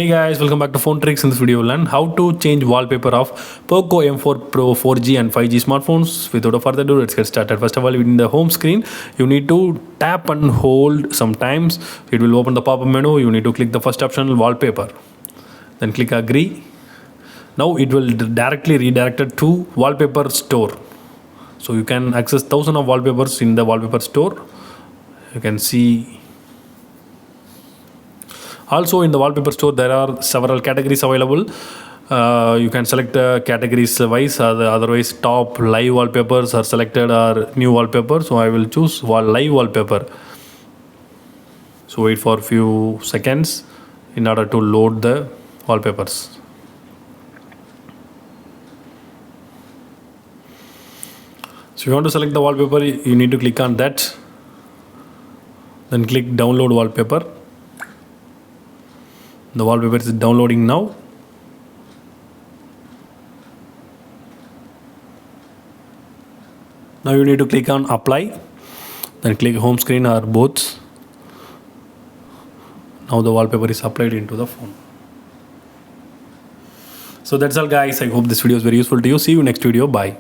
Hey guys, welcome back to Phone Tricks. In this video, we'll learn how to change wallpaper of Poco M4 Pro 4G and 5G smartphones. Without further ado, let's get started. First of all, in the home screen, you need to tap and hold sometimes. It will open the pop-up menu. You need to click the first option, wallpaper. Then click agree. Now it will directly redirect it to wallpaper store. So you can access thousands of wallpapers in the wallpaper store. You can see. Also in the wallpaper store there are several categories available. You can select the categories wise, otherwise top live wallpapers are selected or new wallpaper. So I will choose live wallpaper. So wait for a few seconds in order to load the wallpapers. So if you want to select the wallpaper, you need to click on that, then click download wallpaper. The wallpaper is downloading now. Now you need to click on apply, then click home screen or both. Now the wallpaper is applied into the phone. So that's all guys. I hope this video is very useful to you. See you next video. Bye.